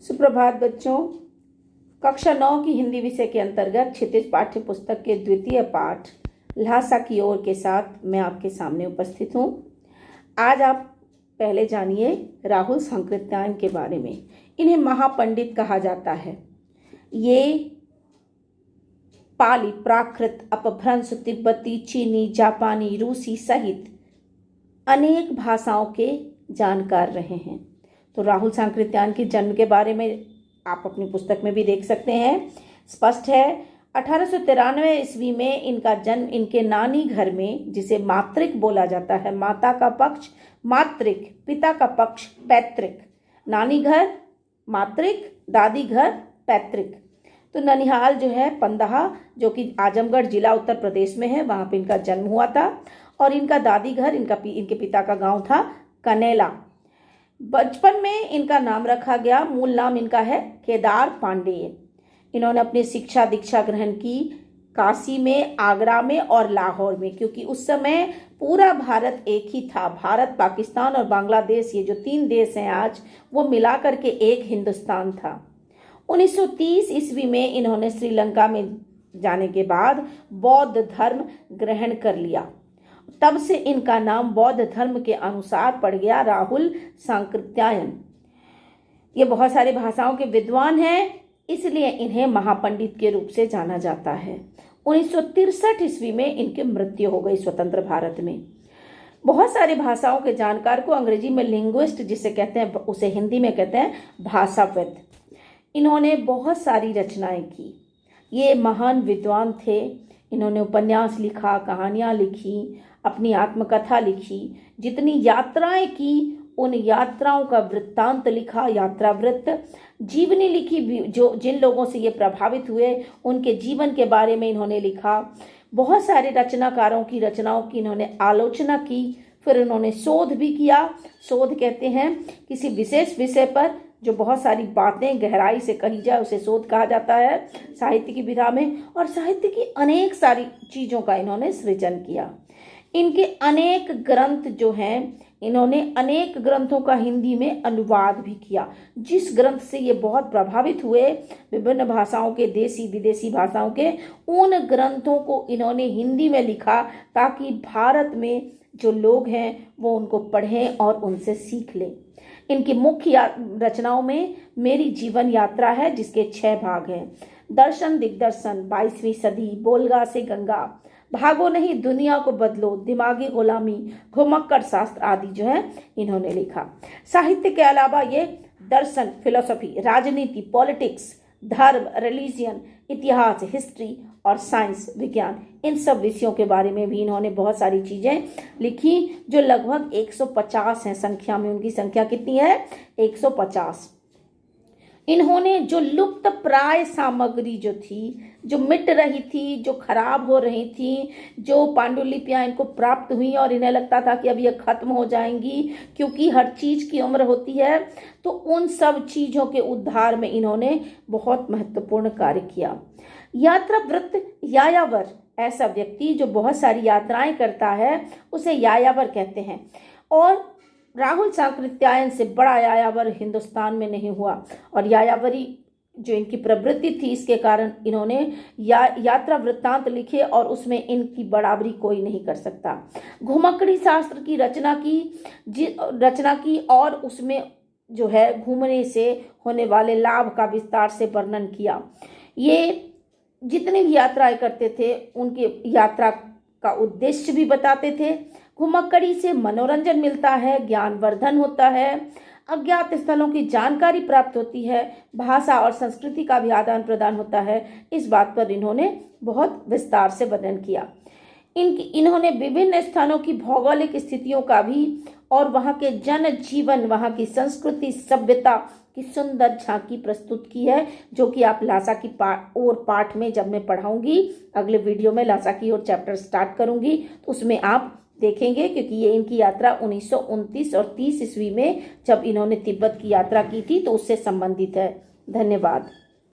सुप्रभात बच्चों। कक्षा 9 की हिंदी विषय के अंतर्गत क्षितिज पाठ्य पुस्तक के द्वितीय पाठ ल्हासा की ओर के साथ मैं आपके सामने उपस्थित हूँ। आज आप पहले जानिए राहुल सांकृत्यायन के बारे में। इन्हें महापंडित कहा जाता है। ये पाली, प्राकृत, अपभ्रंश, तिब्बती, चीनी, जापानी, रूसी सहित अनेक भाषाओं के जानकार रहे हैं। तो राहुल सांकृत्यायन के जन्म के बारे में आप अपनी पुस्तक में भी देख सकते हैं। स्पष्ट है 1893 ईस्वी में इनका जन्म इनके नानी घर में, जिसे मातृक बोला जाता है, माता का पक्ष मातृक, पिता का पक्ष पैतृक, नानी घर मातृक, दादी घर पैतृक। तो ननिहाल जो है पंदहा, जो कि आजमगढ़ जिला उत्तर प्रदेश में है, वहाँ पे इनका जन्म हुआ था। और इनका दादी घर इनके पिता का गांव था कनेला। बचपन में इनका नाम रखा गया, मूल नाम इनका है केदार पांडेय। इन्होंने अपनी शिक्षा दीक्षा ग्रहण की काशी में, आगरा में और लाहौर में, क्योंकि उस समय पूरा भारत एक ही था। भारत, पाकिस्तान और बांग्लादेश, ये जो 3 देश हैं आज, वो मिला करके एक हिंदुस्तान था। 1930 ईस्वी में इन्होंने श्रीलंका में जाने के बाद बौद्ध धर्म ग्रहण कर लिया। तब से इनका नाम बौद्ध धर्म के अनुसार पड़ गया राहुल सांकृत्यायन। ये बहुत सारी भाषाओं के विद्वान हैं, इसलिए इन्हें महापंडित के रूप से जाना जाता है। 1963 ईस्वी में इनकी मृत्यु हो गई स्वतंत्र भारत में। बहुत सारी भाषाओं के जानकार को अंग्रेजी में लिंग्विस्ट जिसे कहते हैं, उसे हिंदी में कहते हैं भाषाविद। इन्होंने बहुत सारी रचनाएं की। ये महान विद्वान थे। इन्होंने उपन्यास लिखा, कहानियाँ लिखी, अपनी आत्मकथा लिखी, जितनी यात्राएं की उन यात्राओं का वृत्तांत लिखा, यात्रा वृत्त, जीवनी लिखी, जो जिन लोगों से ये प्रभावित हुए उनके जीवन के बारे में इन्होंने लिखा। बहुत सारे रचनाकारों की रचनाओं की इन्होंने आलोचना की। फिर इन्होंने शोध भी किया। शोध कहते हैं किसी विशेष विषय पर जो बहुत सारी बातें गहराई से कही जाए, उसे शोध कहा जाता है साहित्य की विधा में। और साहित्य की अनेक सारी चीज़ों का इन्होंने सृजन किया। इनके अनेक ग्रंथ जो हैं, इन्होंने अनेक ग्रंथों का हिंदी में अनुवाद भी किया। जिस ग्रंथ से ये बहुत प्रभावित हुए, विभिन्न भाषाओं के, देसी विदेशी भाषाओं के, उन ग्रंथों को इन्होंने हिंदी में लिखा ताकि भारत में जो लोग हैं वो उनको पढ़ें और उनसे सीख लें। इनकी मुख्य रचनाओं में मेरी जीवन यात्रा है, जिसके 6 भाग हैं। दर्शन दिग्दर्शन, 22वीं सदी, बोलगा से गंगा, भागो नहीं दुनिया को बदलो, दिमागी गुलामी, घुमक्कड़ शास्त्र आदि जो है इन्होंने लिखा। साहित्य के अलावा ये दर्शन, फिलोसफी, राजनीति, पॉलिटिक्स, धर्म, रिलीजियन, इतिहास, हिस्ट्री और साइंस, विज्ञान, इन सब विषयों के बारे में भी इन्होंने बहुत सारी चीज़ें लिखी, जो लगभग 150 हैं संख्या में। उनकी संख्या कितनी है? 150। इन्होंने जो लुप्त प्राय सामग्री जो थी, जो मिट रही थी, जो खराब हो रही थी, जो पांडुलिपियाँ इनको प्राप्त हुई और इन्हें लगता था कि अब ये खत्म हो जाएंगी, क्योंकि हर चीज़ की उम्र होती है, तो उन सब चीज़ों के उद्धार में इन्होंने बहुत महत्वपूर्ण कार्य किया। यात्रा वृत्त, यायावर, ऐसा व्यक्ति जो बहुत सारी यात्राएं करता है उसे यायावर कहते हैं। और राहुल सांकृत्यायन से बड़ा यायावर हिंदुस्तान में नहीं हुआ। और यायावरी जो इनकी प्रवृत्ति थी, इसके कारण इन्होंने यात्रा वृत्तांत लिखे और उसमें इनकी बराबरी कोई नहीं कर सकता। घुमक्कड़ी शास्त्र की रचना की और उसमें जो है घूमने से होने वाले लाभ का विस्तार से वर्णन किया। ये जितनी भी यात्राएं करते थे उनकी यात्रा का उद्देश्य भी बताते थे। घुमक्कड़ी से मनोरंजन मिलता है, ज्ञानवर्धन होता है, अज्ञात स्थलों की जानकारी प्राप्त होती है, भाषा और संस्कृति का भी आदान प्रदान होता है। इस बात पर इन्होंने बहुत विस्तार से वर्णन किया। इन्होंने विभिन्न स्थानों की भौगोलिक स्थितियों का भी और वहाँ के जन जीवन, वहाँ की संस्कृति, सभ्यता की सुंदर झांकी प्रस्तुत की है, जो कि आप ल्हासा की और पाठ में जब मैं पढ़ाऊंगी, अगले वीडियो में ल्हासा की और चैप्टर स्टार्ट करूंगी, तो उसमें आप देखेंगे। क्योंकि ये इनकी यात्रा 1929 और 30 ईस्वी में जब इन्होंने तिब्बत की यात्रा की थी, तो उससे संबंधित है। धन्यवाद।